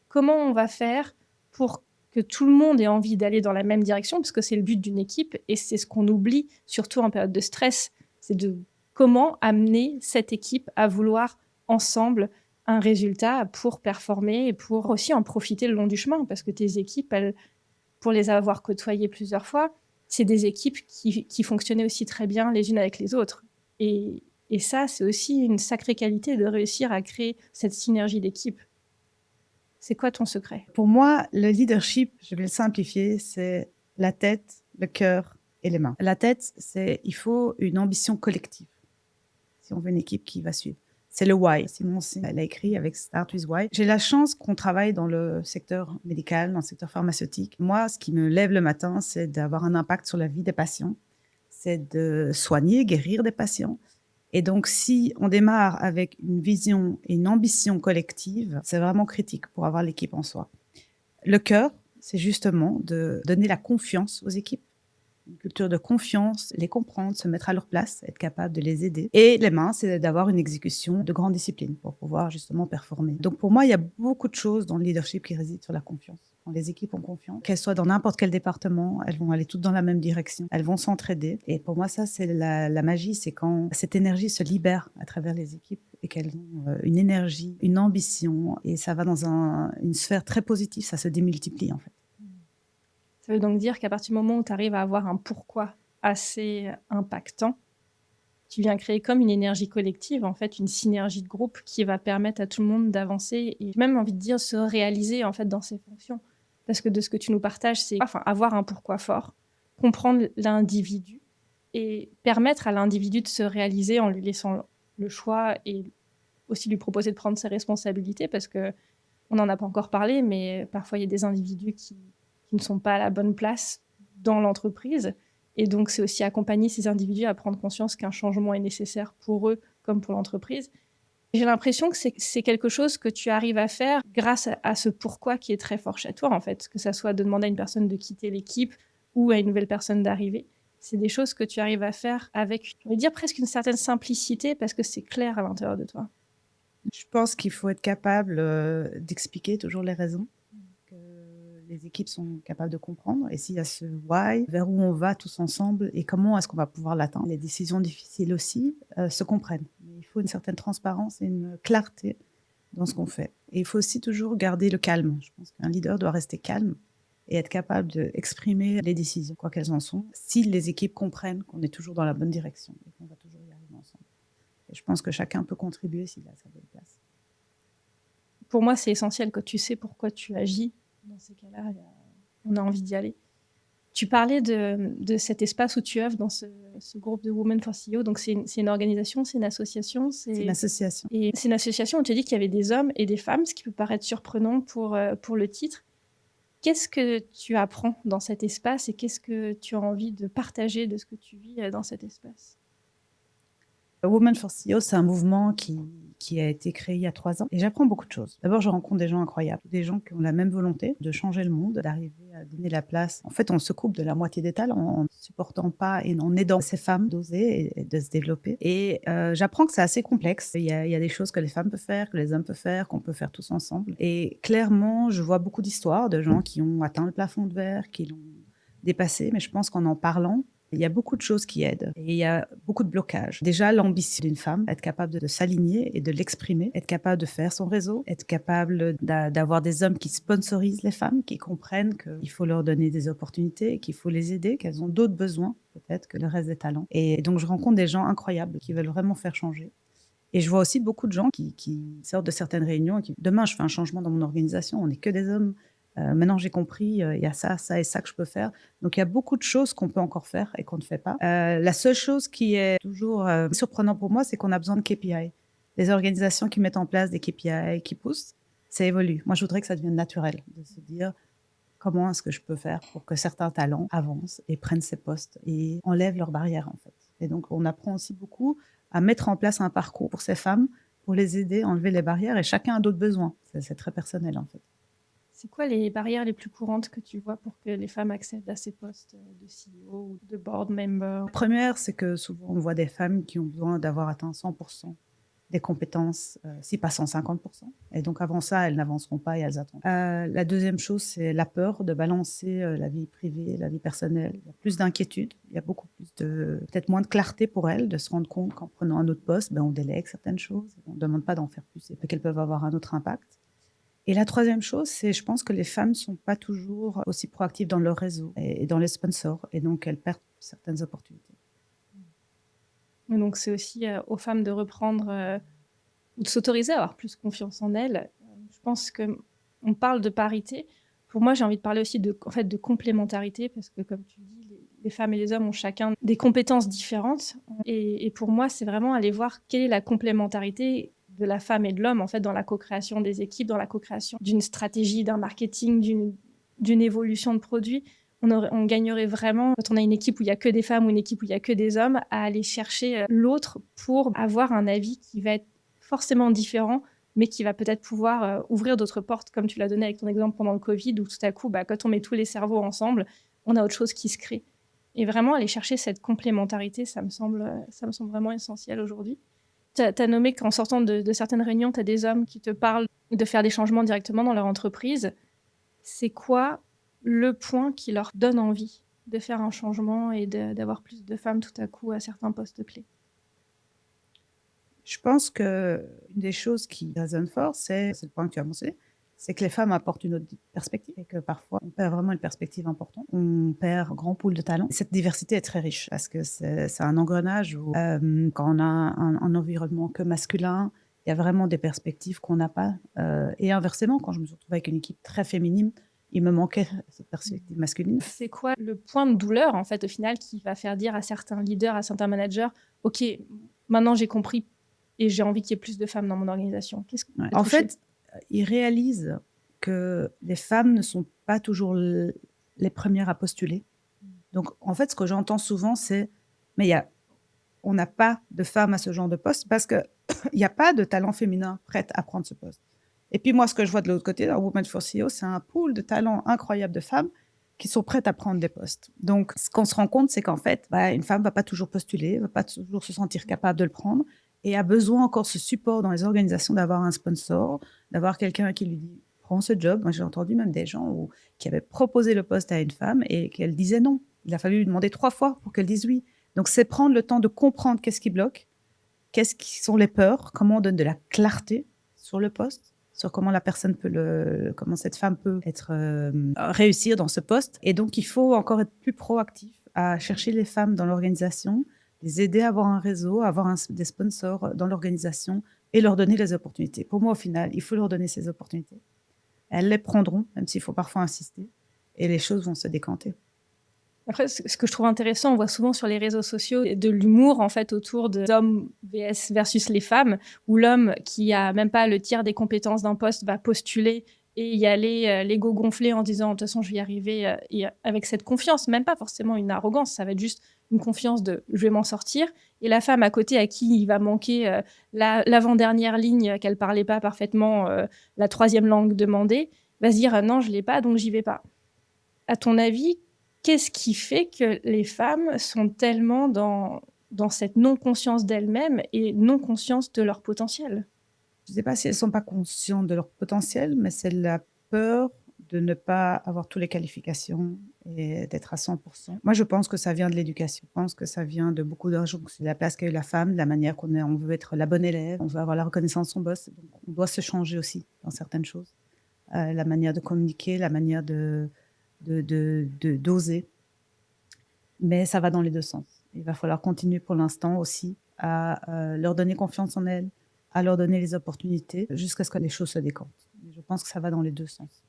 comment on va faire pour que tout le monde ait envie d'aller dans la même direction, parce que c'est le but d'une équipe, et c'est ce qu'on oublie, surtout en période de stress, c'est de comment amener cette équipe à vouloir ensemble un résultat pour performer et pour aussi en profiter le long du chemin, parce que tes équipes, pour les avoir côtoyées plusieurs fois, c'est des équipes qui fonctionnaient aussi très bien les unes avec les autres. Et ça, c'est aussi une sacrée qualité de réussir à créer cette synergie d'équipe. C'est quoi ton secret? Pour moi, le leadership, je vais le simplifier, c'est la tête, le cœur et les mains. La tête, il faut une ambition collective si on veut une équipe qui va suivre. C'est le why. Simon, elle a écrit avec Start with Why. J'ai la chance qu'on travaille dans le secteur médical, dans le secteur pharmaceutique. Moi, ce qui me lève le matin, c'est d'avoir un impact sur la vie des patients. C'est de soigner, guérir des patients. Et donc, si on démarre avec une vision et une ambition collective, c'est vraiment critique pour avoir l'équipe en soi. Le cœur, c'est justement de donner la confiance aux équipes. Une culture de confiance, les comprendre, se mettre à leur place, être capable de les aider. Et les mains, c'est d'avoir une exécution de grande discipline pour pouvoir justement performer. Donc pour moi, il y a beaucoup de choses dans le leadership qui résident sur la confiance. Quand les équipes ont confiance, qu'elles soient dans n'importe quel département, elles vont aller toutes dans la même direction, elles vont s'entraider. Et pour moi, ça, c'est la magie, c'est quand cette énergie se libère à travers les équipes et qu'elles ont une énergie, une ambition, et ça va dans une sphère très positive, ça se démultiplie en fait. Ça veut donc dire qu'à partir du moment où tu arrives à avoir un pourquoi assez impactant, tu viens créer comme une énergie collective, en fait, une synergie de groupe qui va permettre à tout le monde d'avancer et même, envie de dire, se réaliser en fait dans ses fonctions. Parce que de ce que tu nous partages, c'est avoir un pourquoi fort, comprendre l'individu et permettre à l'individu de se réaliser en lui laissant le choix et aussi lui proposer de prendre ses responsabilités, parce que on n'en a pas encore parlé, mais parfois il y a des individus qui ne sont pas à la bonne place dans l'entreprise. Et donc, c'est aussi accompagner ces individus à prendre conscience qu'un changement est nécessaire pour eux comme pour l'entreprise. J'ai l'impression que c'est quelque chose que tu arrives à faire grâce à ce pourquoi qui est très fort chez toi, en fait. Que ça soit de demander à une personne de quitter l'équipe ou à une nouvelle personne d'arriver. C'est des choses que tu arrives à faire avec, je vais dire, presque une certaine simplicité parce que c'est clair à l'intérieur de toi. Je pense qu'il faut être capable d'expliquer toujours les raisons. les équipes sont capables de comprendre et s'il y a ce why, vers où on va tous ensemble et comment est-ce qu'on va pouvoir l'atteindre. Les décisions difficiles aussi se comprennent. Mais il faut une certaine transparence et une clarté dans ce qu'on fait. Et il faut aussi toujours garder le calme. Je pense qu'un leader doit rester calme et être capable d'exprimer les décisions, quoi qu'elles en sont, si les équipes comprennent qu'on est toujours dans la bonne direction et qu'on va toujours y arriver ensemble. Et je pense que chacun peut contribuer s'il a sa bonne place. Pour moi, c'est essentiel que tu sais pourquoi tu agis. Dans ces cas-là, on a envie d'y aller. Tu parlais de cet espace où tu œuvres dans ce groupe de Women for CEO. Donc, c'est une organisation, c'est une association. C'est une association. Et c'est une association où tu as dit qu'il y avait des hommes et des femmes, ce qui peut paraître surprenant pour le titre. Qu'est-ce que tu apprends dans cet espace et qu'est-ce que tu as envie de partager de ce que tu vis dans cet espace? Women for CEO, c'est un mouvement qui a été créé il y a 3 ans et j'apprends beaucoup de choses. D'abord, je rencontre des gens incroyables, des gens qui ont la même volonté de changer le monde, d'arriver à donner la place. En fait, on se coupe de la moitié des talents en ne supportant pas et en aidant ces femmes d'oser et de se développer. Et j'apprends que c'est assez complexe. Il y a des choses que les femmes peuvent faire, que les hommes peuvent faire, qu'on peut faire tous ensemble. Et clairement, je vois beaucoup d'histoires de gens qui ont atteint le plafond de verre, qui l'ont dépassé, mais je pense qu'en en parlant, il y a beaucoup de choses qui aident et il y a beaucoup de blocages. Déjà, l'ambition d'une femme, être capable de s'aligner et de l'exprimer, être capable de faire son réseau, être capable d'avoir des hommes qui sponsorisent les femmes, qui comprennent qu'il faut leur donner des opportunités, qu'il faut les aider, qu'elles ont d'autres besoins peut-être que le reste des talents. Et donc, je rencontre des gens incroyables qui veulent vraiment faire changer. Et je vois aussi beaucoup de gens qui sortent de certaines réunions et qui, demain, je fais un changement dans mon organisation, on n'est que des hommes. Maintenant, j'ai compris, il y a ça, ça et ça que je peux faire. Donc, il y a beaucoup de choses qu'on peut encore faire et qu'on ne fait pas. La seule chose qui est toujours surprenante pour moi, c'est qu'on a besoin de KPI. Les organisations qui mettent en place des KPI, qui poussent, ça évolue. Moi, je voudrais que ça devienne naturel, de se dire comment est-ce que je peux faire pour que certains talents avancent et prennent ces postes et enlèvent leurs barrières, en fait. Et donc, on apprend aussi beaucoup à mettre en place un parcours pour ces femmes, pour les aider à enlever les barrières. Et chacun a d'autres besoins. C'est très personnel, en fait. C'est quoi les barrières les plus courantes que tu vois pour que les femmes accèdent à ces postes de CEO ou de board member? La première, c'est que souvent, on voit des femmes qui ont besoin d'avoir atteint 100% des compétences, si pas 150%. Et donc, avant ça, elles n'avanceront pas et elles attendent. La deuxième chose, c'est la peur de balancer la vie privée, la vie personnelle. Il y a plus d'inquiétude, il y a beaucoup plus peut-être moins de clarté pour elles, de se rendre compte qu'en prenant un autre poste, on délègue certaines choses, on ne demande pas d'en faire plus et qu'elles peuvent avoir un autre impact. Et la troisième chose, c'est je pense que les femmes ne sont pas toujours aussi proactives dans leur réseau et dans les sponsors. Et donc, elles perdent certaines opportunités. Et donc, c'est aussi aux femmes de reprendre ou de s'autoriser à avoir plus confiance en elles. Je pense qu'on parle de parité. Pour moi, j'ai envie de parler aussi de complémentarité parce que, comme tu dis, les femmes et les hommes ont chacun des compétences différentes. Et pour moi, c'est vraiment aller voir quelle est la complémentarité de la femme et de l'homme, en fait, dans la co-création des équipes, dans la co-création d'une stratégie, d'un marketing, d'une évolution de produit. On gagnerait vraiment, quand on a une équipe où il n'y a que des femmes ou une équipe où il n'y a que des hommes, à aller chercher l'autre pour avoir un avis qui va être forcément différent, mais qui va peut-être pouvoir ouvrir d'autres portes, comme tu l'as donné avec ton exemple pendant le Covid, où tout à coup, quand on met tous les cerveaux ensemble, on a autre chose qui se crée. Et vraiment, aller chercher cette complémentarité, ça me semble vraiment essentiel aujourd'hui. Tu as nommé qu'en sortant de certaines réunions, tu as des hommes qui te parlent de faire des changements directement dans leur entreprise. C'est quoi le point qui leur donne envie de faire un changement et d'avoir plus de femmes tout à coup à certains postes clés? Je pense qu'une des choses qui résonne fort, c'est le point que tu as mentionné, c'est que les femmes apportent une autre perspective et que parfois, on perd vraiment une perspective importante. On perd un grand pool de talents. Cette diversité est très riche parce que c'est un engrenage où, quand on a un environnement que masculin, il y a vraiment des perspectives qu'on n'a pas. Et inversement, quand je me suis retrouvée avec une équipe très féminine, il me manquait cette perspective masculine. C'est quoi le point de douleur, en fait, au final, qui va faire dire à certains leaders, à certains managers, « Ok, maintenant j'ai compris et j'ai envie qu'il y ait plus de femmes dans mon organisation ». En fait, ils réalisent que les femmes ne sont pas toujours les premières à postuler. Donc, en fait, ce que j'entends souvent, c'est « mais on n'a pas de femmes à ce genre de poste parce qu'il n'y a pas de talent féminin prête à prendre ce poste ». Et puis moi, ce que je vois de l'autre côté, dans Women for CEO, c'est un pool de talents incroyables de femmes qui sont prêtes à prendre des postes. Donc, ce qu'on se rend compte, c'est qu'en fait, une femme ne va pas toujours postuler, ne va pas toujours se sentir capable de le prendre et a besoin encore ce support dans les organisations d'avoir un sponsor, d'avoir quelqu'un qui lui dit prends ce job. Moi, j'ai entendu même des gens qui avaient proposé le poste à une femme et qu'elle disait non. Il a fallu lui demander 3 fois pour qu'elle dise oui. Donc, c'est prendre le temps de comprendre qu'est-ce qui bloque, qu'est-ce qui sont les peurs, comment on donne de la clarté sur le poste, sur comment la personne comment cette femme peut réussir dans ce poste. Et donc, il faut encore être plus proactif à chercher les femmes dans l'organisation, les aider à avoir un réseau, à avoir des sponsors dans l'organisation et leur donner les opportunités. Pour moi, au final, il faut leur donner ces opportunités. Elles les prendront, même s'il faut parfois insister, et les choses vont se décanter. Après, ce que je trouve intéressant, on voit souvent sur les réseaux sociaux de l'humour en fait autour des hommes versus les femmes, où l'homme qui a même pas le tiers des compétences d'un poste va postuler et y aller l'ego gonflé en disant de toute façon je vais y arriver et avec cette confiance, même pas forcément une arrogance, ça va être juste une confiance de je vais m'en sortir. Et la femme à côté à qui il va manquer l'avant-dernière ligne qu'elle parlait pas parfaitement, la 3e langue demandée, va se dire non je l'ai pas donc j'y vais pas. À ton avis, qu'est-ce qui fait que les femmes sont tellement dans cette non-conscience d'elles-mêmes et non-conscience de leur potentiel? Je ne sais pas si elles ne sont pas conscientes de leur potentiel, mais c'est la peur de ne pas avoir toutes les qualifications et d'être à 100%. Moi, je pense que ça vient de l'éducation. Je pense que ça vient de beaucoup d'injonctions. C'est la place qu'a eu la femme, de la manière on veut être la bonne élève, on veut avoir la reconnaissance de son boss. Donc, on doit se changer aussi dans certaines choses. La manière de communiquer, la manière d'oser. Mais ça va dans les deux sens. Il va falloir continuer pour l'instant aussi à leur donner confiance en elles, à leur donner les opportunités jusqu'à ce que les choses se décantent. Je pense que ça va dans les deux sens.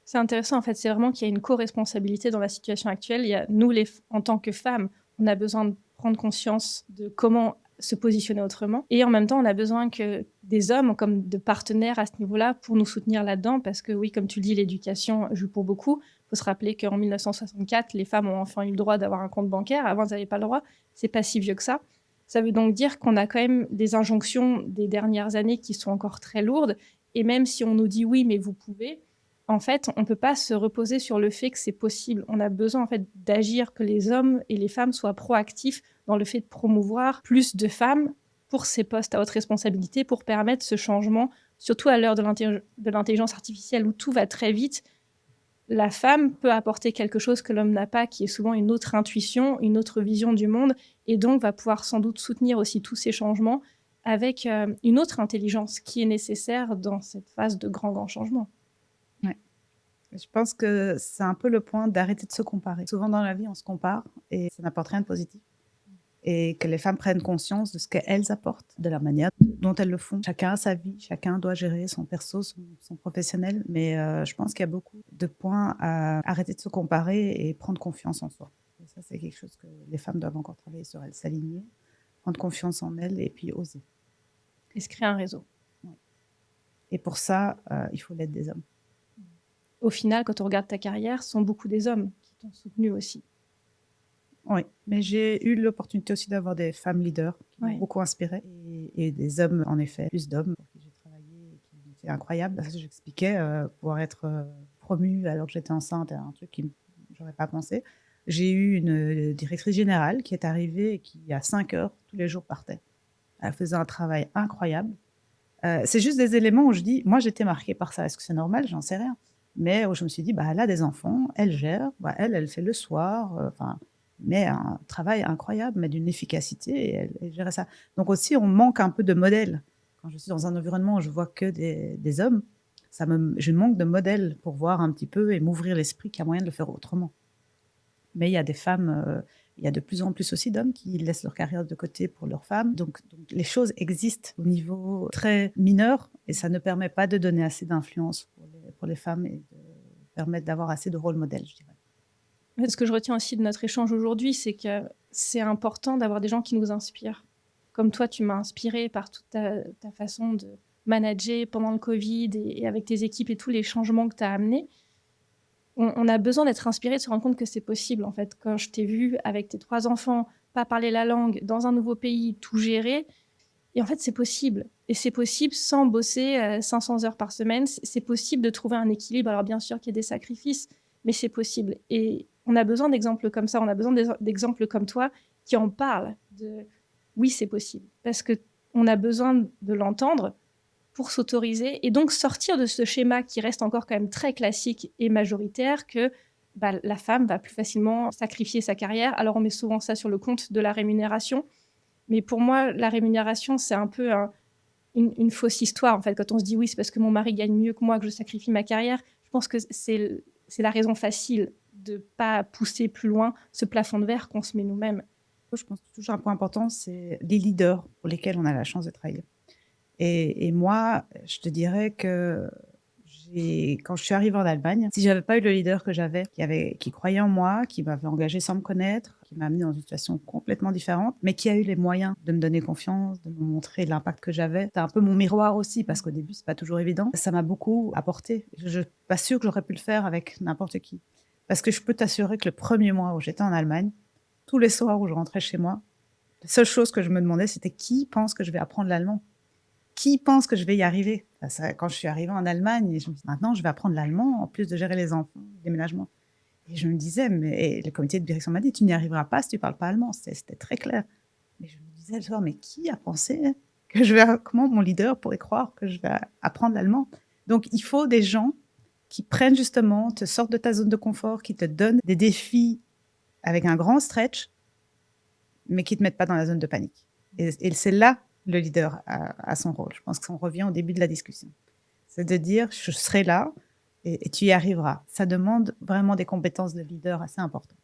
C'est intéressant, en fait, c'est vraiment qu'il y a une co-responsabilité dans la situation actuelle. Il y a, nous, en tant que femmes, on a besoin de prendre conscience de comment se positionner autrement. Et en même temps, on a besoin que des hommes, comme de partenaires à ce niveau-là, pour nous soutenir là-dedans. Parce que oui, comme tu le dis, l'éducation joue pour beaucoup. Il faut se rappeler qu'en 1964, les femmes ont enfin eu le droit d'avoir un compte bancaire. Avant, elles n'avaient pas le droit. C'est pas si vieux que ça. Ça veut donc dire qu'on a quand même des injonctions des dernières années qui sont encore très lourdes. Et même si on nous dit oui, mais vous pouvez, en fait, on ne peut pas se reposer sur le fait que c'est possible. On a besoin en fait d'agir, que les hommes et les femmes soient proactifs dans le fait de promouvoir plus de femmes pour ces postes à haute responsabilité, pour permettre ce changement, surtout à l'heure de l'intelligence artificielle où tout va très vite. La femme peut apporter quelque chose que l'homme n'a pas, qui est souvent une autre intuition, une autre vision du monde, et donc va pouvoir sans doute soutenir aussi tous ces changements avec une autre intelligence qui est nécessaire dans cette phase de grands changements. Ouais. Je pense que c'est un peu le point d'arrêter de se comparer. Souvent dans la vie, on se compare et ça n'apporte rien de positif. Et que les femmes prennent conscience de ce qu'elles apportent, de la manière dont elles le font. Chacun a sa vie, chacun doit gérer son perso, son professionnel. Mais je pense qu'il y a beaucoup de points à arrêter de se comparer et prendre confiance en soi. Et ça, c'est quelque chose que les femmes doivent encore travailler sur elles, s'aligner, prendre confiance en elles et puis oser. Et se créer un réseau. Ouais. Et pour ça, il faut l'aide des hommes. Au final, quand on regarde ta carrière, ce sont beaucoup des hommes qui t'ont soutenu aussi. Oui, mais j'ai eu l'opportunité aussi d'avoir des femmes leaders qui m'ont beaucoup inspirée et des hommes, en effet, plus d'hommes pour qui j'ai travaillé et qui étaient incroyables. Parce que j'expliquais pouvoir être promue alors que j'étais enceinte, un truc que j'aurais pas pensé. J'ai eu une directrice générale qui est arrivée et qui, à 5 heures, tous les jours partait. Elle faisait un travail incroyable. C'est juste des éléments où je dis, moi j'étais marquée par ça. Est-ce que c'est normal? J'en sais rien. Mais où je me suis dit, elle a des enfants, elle gère, elle fait le soir, mais un travail incroyable, mais d'une efficacité, et elle gérait ça. Donc aussi, on manque un peu de modèles. Quand je suis dans un environnement où je vois que des hommes, je manque de modèles pour voir un petit peu et m'ouvrir l'esprit qu'il y a moyen de le faire autrement. Mais il y a des femmes, il y a de plus en plus aussi d'hommes qui laissent leur carrière de côté pour leurs femmes. Donc les choses existent au niveau très mineur et ça ne permet pas de donner assez d'influence pour les femmes et de permettre d'avoir assez de rôle modèle, je dirais. Ce que je retiens aussi de notre échange aujourd'hui, c'est que c'est important d'avoir des gens qui nous inspirent. Comme toi, tu m'as inspirée par toute ta façon de manager pendant le Covid et avec tes équipes et tous les changements que tu as amenés. On a besoin d'être inspiré, de se rendre compte que c'est possible. En fait, quand je t'ai vu avec tes 3 enfants, pas parler la langue, dans un nouveau pays, tout gérer, et en fait, c'est possible. Et c'est possible sans bosser 500 heures par semaine. C'est possible de trouver un équilibre. Alors bien sûr qu'il y a des sacrifices, mais c'est possible. Et on a besoin d'exemples comme ça. On a besoin d'exemples comme toi qui en parlent de oui, c'est possible. Parce qu'on a besoin de l'entendre pour s'autoriser et donc sortir de ce schéma qui reste encore quand même très classique et majoritaire que la femme va plus facilement sacrifier sa carrière. Alors, on met souvent ça sur le compte de la rémunération. Mais pour moi, la rémunération, c'est un peu une fausse histoire. En fait, quand on se dit oui, c'est parce que mon mari gagne mieux que moi que je sacrifie ma carrière, je pense que c'est la raison facile de ne pas pousser plus loin ce plafond de verre qu'on se met nous-mêmes. Je pense que toujours un point important, c'est les leaders pour lesquels on a la chance de travailler. Et moi, je te dirais que quand je suis arrivée en Allemagne, si j'avais pas eu le leader que j'avais, qui croyait en moi, qui m'avait engagée sans me connaître, qui m'a amenée dans une situation complètement différente, mais qui a eu les moyens de me donner confiance, de me montrer l'impact que j'avais. C'est un peu mon miroir aussi, parce qu'au début, c'est pas toujours évident. Ça m'a beaucoup apporté. Je suis pas sûre que j'aurais pu le faire avec n'importe qui. Parce que je peux t'assurer que le premier mois où j'étais en Allemagne, tous les soirs où je rentrais chez moi, la seule chose que je me demandais, c'était qui pense que je vais apprendre l'allemand? Qui pense que je vais y arriver? Quand je suis arrivée en Allemagne, je me dis, maintenant, je vais apprendre l'allemand, en plus de gérer les enfants, le déménagement. Et je me disais, mais le comité de direction m'a dit, tu n'y arriveras pas si tu ne parles pas allemand. C'était très clair. Mais je me disais le soir, mais qui a pensé comment mon leader pourrait croire que je vais apprendre l'allemand? Donc, il faut des gens qui prennent justement, te sortent de ta zone de confort, qui te donnent des défis avec un grand stretch, mais qui ne te mettent pas dans la zone de panique. Et c'est là le leader a son rôle. Je pense qu'on revient au début de la discussion. C'est de dire, je serai là et tu y arriveras. Ça demande vraiment des compétences de leader assez importantes.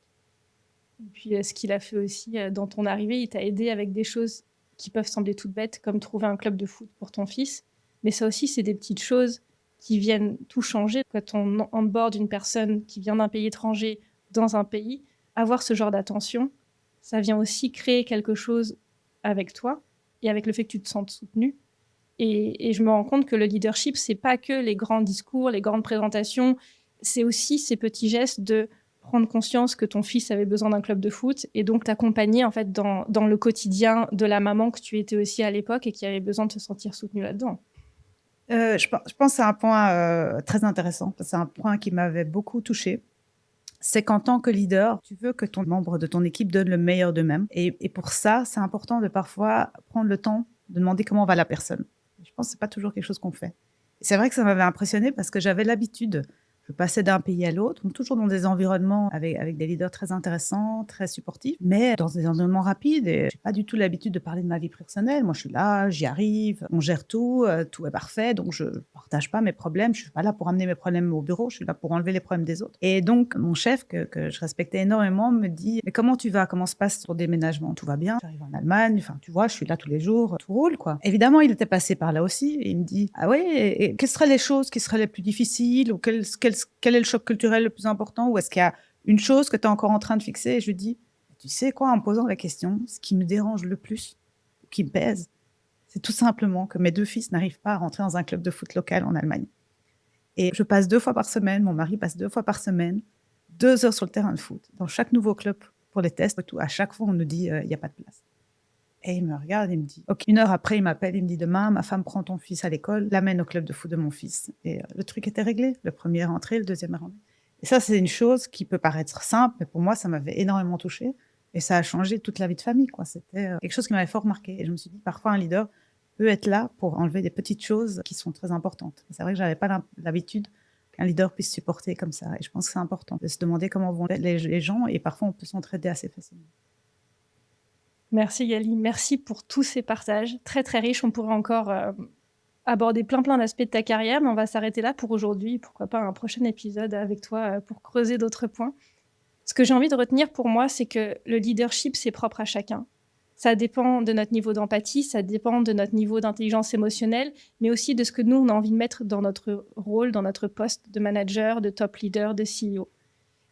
Et puis, ce qu'il a fait aussi dans ton arrivée, il t'a aidé avec des choses qui peuvent sembler toutes bêtes, comme trouver un club de foot pour ton fils. Mais ça aussi, c'est des petites choses qui viennent tout changer. Quand on onboard une personne qui vient d'un pays étranger dans un pays, avoir ce genre d'attention, ça vient aussi créer quelque chose avec toi et avec le fait que tu te sentes soutenu. Et je me rends compte que le leadership, c'est pas que les grands discours, les grandes présentations, c'est aussi ces petits gestes de prendre conscience que ton fils avait besoin d'un club de foot et donc t'accompagner en fait dans le quotidien de la maman que tu étais aussi à l'époque et qui avait besoin de se sentir soutenue là-dedans. Je pense que c'est un point très intéressant. C'est un point qui m'avait beaucoup touchée. C'est qu'en tant que leader, tu veux que ton membre de ton équipe donne le meilleur d'eux-mêmes. Et pour ça, c'est important de parfois prendre le temps de demander comment va la personne. Je pense que c'est pas toujours quelque chose qu'on fait. Et c'est vrai que ça m'avait impressionné parce que j'avais l'habitude, je passais d'un pays à l'autre, donc toujours dans des environnements avec des leaders très intéressants, très supportifs, mais dans des environnements rapides. Et j'ai pas du tout l'habitude de parler de ma vie personnelle. Moi, je suis là, j'y arrive, on gère tout, tout est parfait, donc je partage pas mes problèmes. Je suis pas là pour amener mes problèmes au bureau, je suis là pour enlever les problèmes des autres. Et donc, mon chef, que je respectais énormément, me dit, mais comment tu vas? Comment se passe ton déménagement? Tout va bien? J'arrive en Allemagne, enfin, tu vois, je suis là tous les jours, tout roule, quoi. Évidemment, il était passé par là aussi, et il me dit, ah ouais, et quelles seraient les choses qui seraient les plus difficiles, ou quel est le choc culturel le plus important, ou est-ce qu'il y a une chose que tu es encore en train de fixer? Et je lui dis, tu sais quoi, en me posant la question, ce qui me dérange le plus, qui me pèse, c'est tout simplement que mes 2 fils n'arrivent pas à rentrer dans un club de foot local en Allemagne. Et je passe 2 fois par semaine, mon mari passe 2 fois par semaine, 2 heures sur le terrain de foot, dans chaque nouveau club pour les tests et tout. À chaque fois, on nous dit, il n'y a pas de place. Et il me regarde, il me dit, ok, 1 heure après, il m'appelle, il me dit, demain, ma femme prend ton fils à l'école, l'amène au club de foot de mon fils. Et le truc était réglé. Le premier est rentré, le deuxième est rentré. Et ça, c'est une chose qui peut paraître simple, mais pour moi, ça m'avait énormément touchée. Et ça a changé toute la vie de famille, quoi. C'était quelque chose qui m'avait fort marqué. Et je me suis dit, parfois, un leader peut être là pour enlever des petites choses qui sont très importantes. C'est vrai que j'avais pas l'habitude qu'un leader puisse supporter comme ça. Et je pense que c'est important de se demander comment vont les gens, et parfois, on peut s'entraider assez facilement. Merci Gali, merci pour tous ces partages, très très riches. On pourrait encore aborder plein d'aspects de ta carrière, mais on va s'arrêter là pour aujourd'hui. Pourquoi pas un prochain épisode avec toi pour creuser d'autres points. Ce que j'ai envie de retenir pour moi, c'est que le leadership, c'est propre à chacun. Ça dépend de notre niveau d'empathie, ça dépend de notre niveau d'intelligence émotionnelle, mais aussi de ce que nous, on a envie de mettre dans notre rôle, dans notre poste de manager, de top leader, de CEO.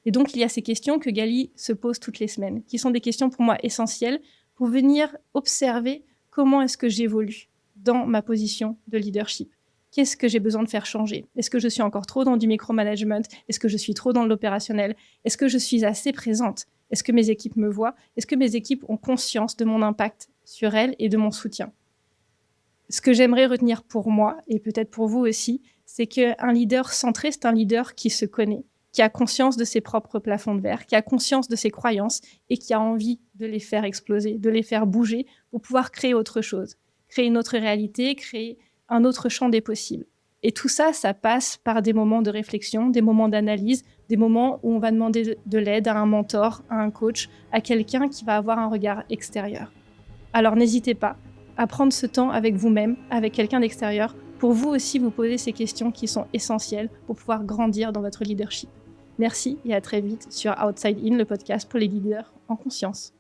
Et donc, il y a ces questions que Gali se pose toutes les semaines, qui sont des questions pour moi essentielles pour venir observer comment est-ce que j'évolue dans ma position de leadership. Qu'est-ce que j'ai besoin de faire changer? Est-ce que je suis encore trop dans du micromanagement? Est-ce que je suis trop dans l'opérationnel? Est-ce que je suis assez présente? Est-ce que mes équipes me voient? Est-ce que mes équipes ont conscience de mon impact sur elles et de mon soutien? Ce que j'aimerais retenir pour moi, et peut-être pour vous aussi, c'est qu'un leader centré, c'est un leader qui se connaît, qui a conscience de ses propres plafonds de verre, qui a conscience de ses croyances et qui a envie de les faire exploser, de les faire bouger pour pouvoir créer autre chose, créer une autre réalité, créer un autre champ des possibles. Et tout ça, ça passe par des moments de réflexion, des moments d'analyse, des moments où on va demander de l'aide à un mentor, à un coach, à quelqu'un qui va avoir un regard extérieur. Alors n'hésitez pas à prendre ce temps avec vous-même, avec quelqu'un d'extérieur, pour vous aussi vous poser ces questions qui sont essentielles pour pouvoir grandir dans votre leadership. Merci et à très vite sur Outside In, le podcast pour les leaders en conscience.